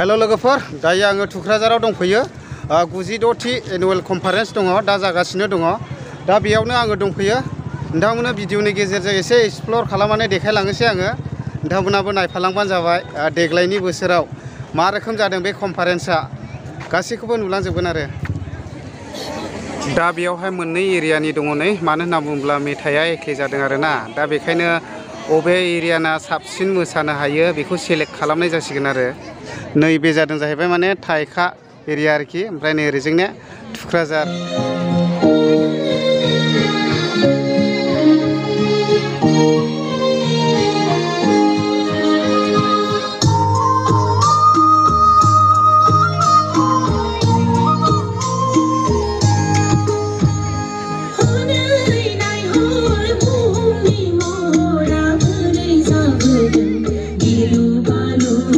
hello लोगोफोर दायो आङो थुक्राझाराव दंफैयो 92थि एनुवेल कनफारेन्स दङ दा जागासिनो दङ दा बेयावनो आङो दंफैयो नोंथांमोननो भिडिअनि गेजेरजों एसे एक्सप्लर खालामनानै देखायलांनोसै आङो नोंथांमोनाबो नायफालांबानो जाबाय देग्लायनि बोसोराव मा रोखोम जादों बे कनफारेन्सआ गासैखौबो नुलांजोबगोन आरो दा बेयावहाय मोननै एरियानि दङ नै मानो होनना बुङोब्ला मेथाइया एखे जादों आरोना दा बेखायनो अबे एरियाना साबसिन मोसानो हायो बेखौ सेलेक्ट खालामनाय जासिगोन आरो नैबे जादों जाहैबाय माने थाइखा एरिया आरोखि ओमफ्राय नै ओरैजोंने थुक्राझार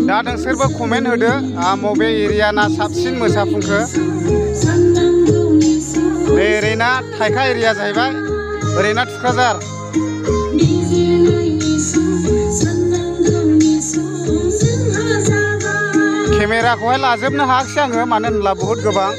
दा नोंसोरबो कमेन्ट होदो मबे एरियाना साबसिन मोसाफुंखो नै ओरैना थाइखा एरिया जाहैबाय ओरैना थुक्राझार केमेराखौहाय लाजोबनो हायाखिसै आङो मानो होनब्ला बहुद गोबां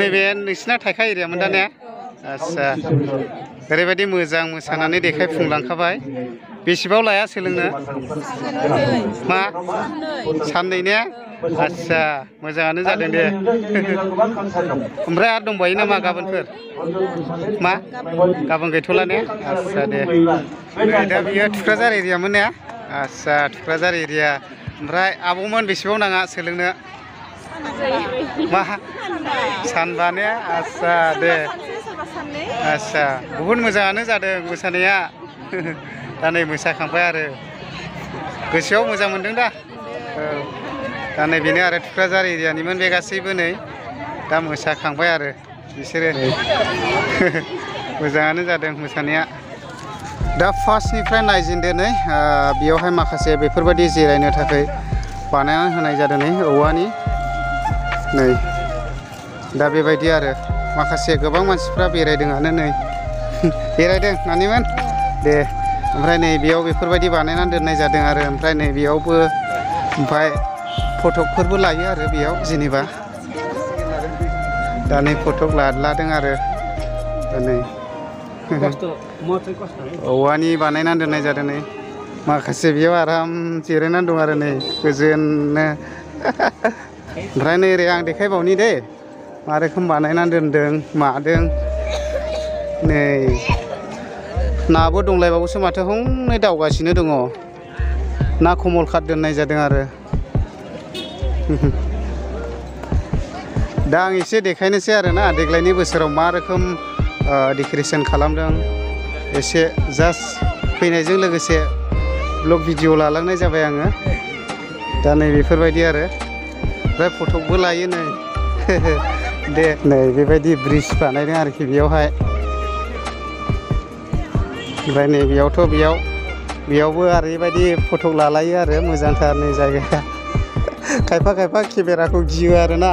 नैबे नोंसिना थाइखा एरियामोन दा ने आच्छा ओरैबायदि मोजां मोसानानै देखायफुंलांखाबाय बेसेबां लाया सोलोंनो मा साननै ने आच्छा मोजाङानो जादों दे ओमफ्राय आरो दंबायो नामा गाबोनफोर मा गाबोन गैथ'ला ने आच्छा दे दा बियो थुक्राझार एरियामोन ने आच्छा थुक्राझार एरिया ओमफ्राय आब'मोन बेसेबां नाङा सोलोंनो मा सानबा ने आच्छा दे आच्छा बहुद मोजाङानो जादों मोसानाया दा नै मोसाखांबाय आरो गोसोआव मोजां मोनदों दा औ दा नै बेनो आरो थुक्राझार एरियानिमोन बे गासैबो नै दा मोसाखांबाय आरो बिसोरो मोजाङानो जादों मोसानाया दा फार्स्टनिफ्राय नायजेनदो नै बेयावहाय माखासे बेफोरबायदि जिरायनो थाखाय बानायनानै होनाय जादों नै औवानि नै दा बेबायदि आरो माखासे गोबां मानसिफ्रा बेरायदोंआनो नै बेरायदों नानिमोन दे ओमफ्राय नै बेयाव बेफोरबायदि बानायनानै दोननाय जादों आरो ओमफ्राय नै बेयावबो ओमफ्राय फटकफोरबो लायो आरो बेयाव जेनेबा दा नै फटक लादों आरो नै औवानि बानायनानै दोननाय जादों नै माखासे बेयाव आराम जिरायनानै दं आरो नै गोजोननो ओमफ्राय नै ओरै आं देखायबावनि दे मा रोखोम बानायनानै दोनदों मादों नै नाबो दंलायबावोसो माथो हनै दावगासिनो दङ ना कमल काट दोननाय जादों आरो दा आं एसे देखायनोसै आरोना देग्लायनि बोसोराव मा रोखोम डेक'रेसन खालामदों एसे जास्ट फैनायजों लोगोसे ब्लग भिडिअ लालांनाय जाबाय आङो दा नै बेफोरबायदि आरो ओमफ्राय फटकबो लायो नै दे नै बेबायदि ब्रिज बानायदों आरोखि बेयावहाय ओमफ्राय नै बेयावथ' बेयावबो ओरैबायदि फटक लालायो आरो मोजांथार नै जायगाया खायफा केमेराखौ गियो आरोना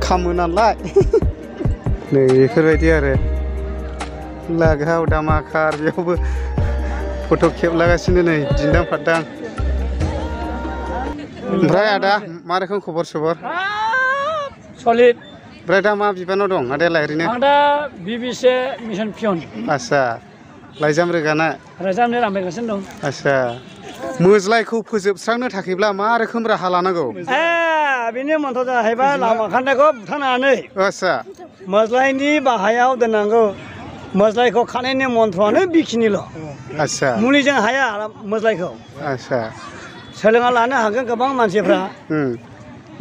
खामो नालाय नै बेफोरबायदि आरो लागाव दामाखार बेयावबो फटक खेबलागासिनो नै दिन्दां फादां ओमफ्राय आदा मा रोखोम खबर सबर सलिड ओमफ्राय दा मा बिबानाव दं आदायालाय ओरैनो आं दा BBC मिसन पियन आच्छा लाइजाम रोगाना लाइजाम लांगासिनो दं आच्छा मोज्लायखौ फोजोबस्रांनो थाखायब्ला मा रोखोम राहा लानांगौ बेनि मन्थ्र जाहैबाय लामा खान्दाखौ बुथारनानै आच्छा मोज्लायनि बाहायाव दोननांगौ मोज्लायखौ खानायनि मन्थ्रआनो बेखिनिल' आच्छा मुलिजों हाया मोज्लायखौ आच्छा सोलोंना लानो हागोन गोबां मानसिफ्रा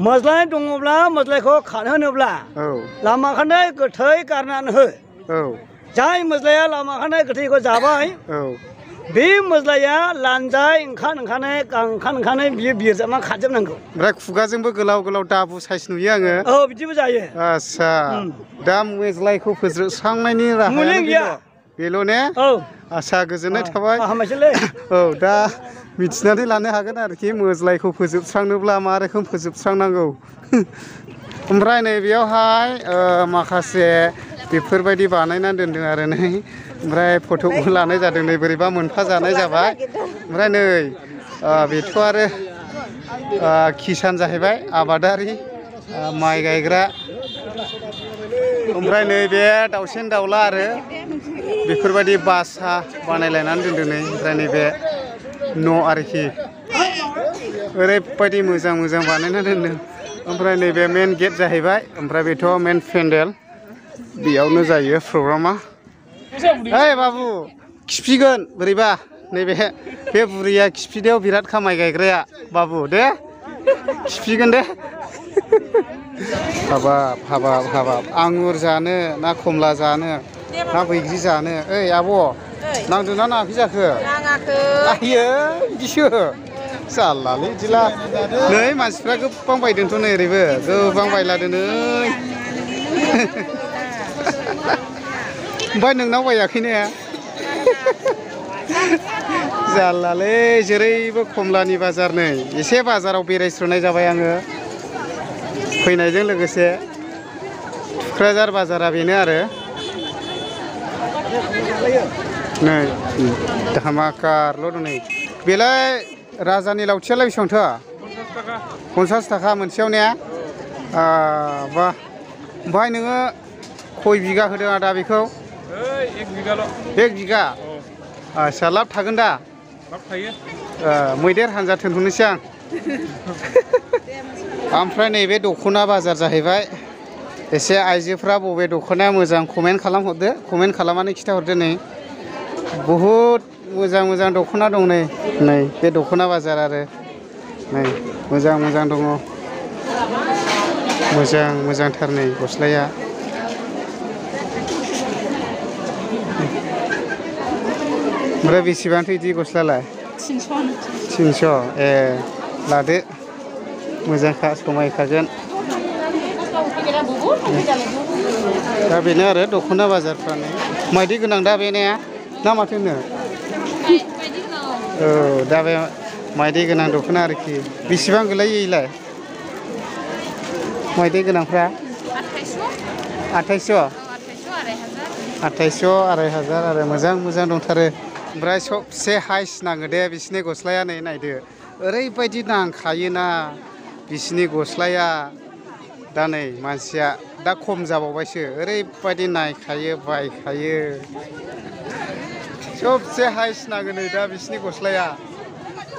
मोज्लाय दङब्ला मोज्लायखौ खानहोनोब्ला लामा खान्दाय गोथै गारनानै हो जाय मोज्लाया लामा खान्दाय गोथैखौ जाबाय बे मोज्लाया लानजाय ओंखारनाय बियो बिरजाबना खारजोबनांगौ ओमफ्राय खुगाजोंबो गोलाव दाबु साइज नुयो आङो बिदिबो जायो आच्छा दा मोज्लायखौ फोजोबस्रांनायनि राहायानो गैया बेल' ने आच्छा गोजोननाय थाबाय दा मिथिनानै लानो हागोन आरोखि मोज्लायखौ फोजोबस्रांनोब्ला मा रोखोम फोजोबस्रांनांगौ ओमफ्राय नै बेयावहाय माखासे बेफोरबायदि बानायनानै दोनदों आरो नै ओमफ्राय फटकबो लानाय जादों नै बोरैबा मोनफा जानाय जाबाय ओमफ्राय नै बेथ' आरो किसान जाहैबाय आबादारि माइ गायग्रा ओमफ्राय नै बे दाउसेन दाउला आरो बेफोरबायदि बासा बानायलायनानै दोनदों नै ओमफ्राय नैबे न' आरोखि ओरैबायदि मोजां बानायना दोनदों ओमफ्राय नैबे मेन गेट जाहैबाय ओमफ्राय बेथ' मेन पेन्डेल बेयावनो जायो प्रग्रामा ओइ बाबु खिफिगोन बोरैबा नैबे बे बुरैया खिफिनायाव बिराद खामाय गायग्राया बाबु दे खिफिगोन दे हाबाब आंगुर जानो ना खमला जानो ना बैग्रि जानो ओइ आब' नांदोंना नाङाखै जाखो आयो बिदिसो जारलालै बिदिला नै मानसिफ्रा गोबां बायदोंथ' नै ओरैबो गोबां बायलादों नै ओमफ्राय नोंनाव बायाखै ने जारलालै जेरैबो खमलानि बाजार नै एसे बाजाराव बेरायस्र'नाय जाबाय आङो फैनायजों लोगोसे थुक्राझार बाजारा बेनो आरो नै धामाकारल' दं नै बेलाय राजानि लावथियालाय बेसेबांथो 50 थाखा मोनसेयाव ने बा ओमफ्राय नोङो खय बिगा होदों आदा बेखौ 1 बिगाल' 1 बिगा आच्छा लाब थागोन दा लाब थायो मैदेर हानजा दोनथ'नोसै आं ओमफ्राय नैबे दख'ना बाजार जाहैबाय एसे आइजोफ्रा बबे दख'नाया मोजां कमेन्ट खालामनानै खिथाहरदो नै बहुद मोजां दख'ना दं नै बे दख'ना बाजार आरो नै मोजां दङ मोजांथार नै गस्लाया ओमफ्राय बेसेबांथो बिदि गस्लालाय 300 ए लादो मोजांखा समायखागोन दा बेनो आरो दख'ना बाजारफ्रा नै मायदि गोनां दा बे ने ना माथो होनो दा बे मायदि गोनां दख'ना आरोखि बेसेबां गोलैयो इलाय मायदि गोनांफ्रा 2800 2500 आरो मोजां दंथारो ओमफ्राय सबसे हाइस नाङो दे बिसिनि गस्लाया नै नायदो ओरैबायदि नांखायोना बिसिनि गस्लाया दा नै मानसिया दा खम जाबावबायसो ओरैबायदि नायखायो बायखायो सबसे हाइस नाङो नै दा बिसिनि गस्लाया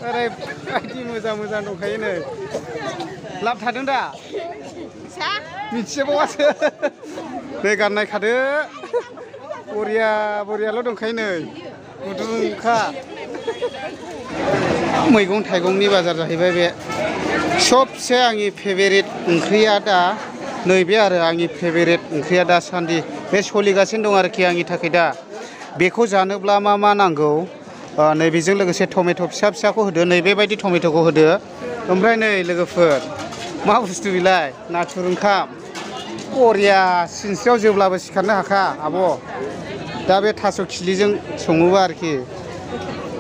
ओरैबायदि मोजां दंखायो नै लाब थादों दा मिथिजोबावासो नै गाननायखादो बरियाल' दंखायो नै गुदुंखा मैगं थाइगंनि बाजार जाहैबाय बे सबसे आंनि फेभारिट ओंख्रिया दा नैबे आरो आंनि फेभारिट ओंख्रिया दासान्दि बे सोलिगासिनो दं आरोखि आंनि थाखाय दा बेखौ जानोब्ला मा नांगौ नैबेजों लोगोसे टमेट' फिसाखौ होदो नैबेबायदि टमेट'खौ होदो ओमफ्राय नै लोगोफोर मा बुस्थु बेलाय नाथुर ओंखाम बरिया सिनस्रियाव जेब्लाबो सिखारनो हाखा आब' दा बे थास' खिलिजों सङोबा आरोखि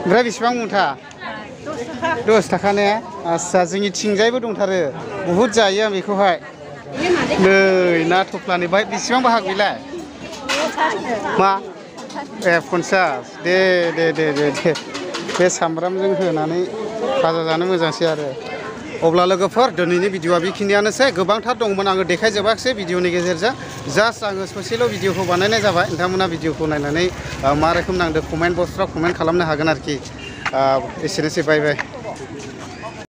ओमफ्राय बेसेबां मुथा 10 थाखा ने आस्सा जोंनि थिंजायबो दंथारो बुहुद जायो आं बेखौहाय नै ना थफ्लानि बाहाय बेसेबां बाहाग बेलाय मा ए 50 दे बे सामब्रामजों होनानै भाजा जानो मोजांसै आरो अब्ला लोगोफोर दिनैनि भिडिअआ बेखिनियानोसै गोबांथार दंमोन आङो देखायजोबाखिसै भिडिअनि गेजेरजों जास्ट आङो ससेल' भिडिअखौ बानायनाय जाबाय नोंथांमोना भिडिअखौ नायनानै मा रोखोम नांदों कमेन्ट बक्सफ्राव कमेन्ट खालामनो हागोन आरोखि एसेनोसै बाय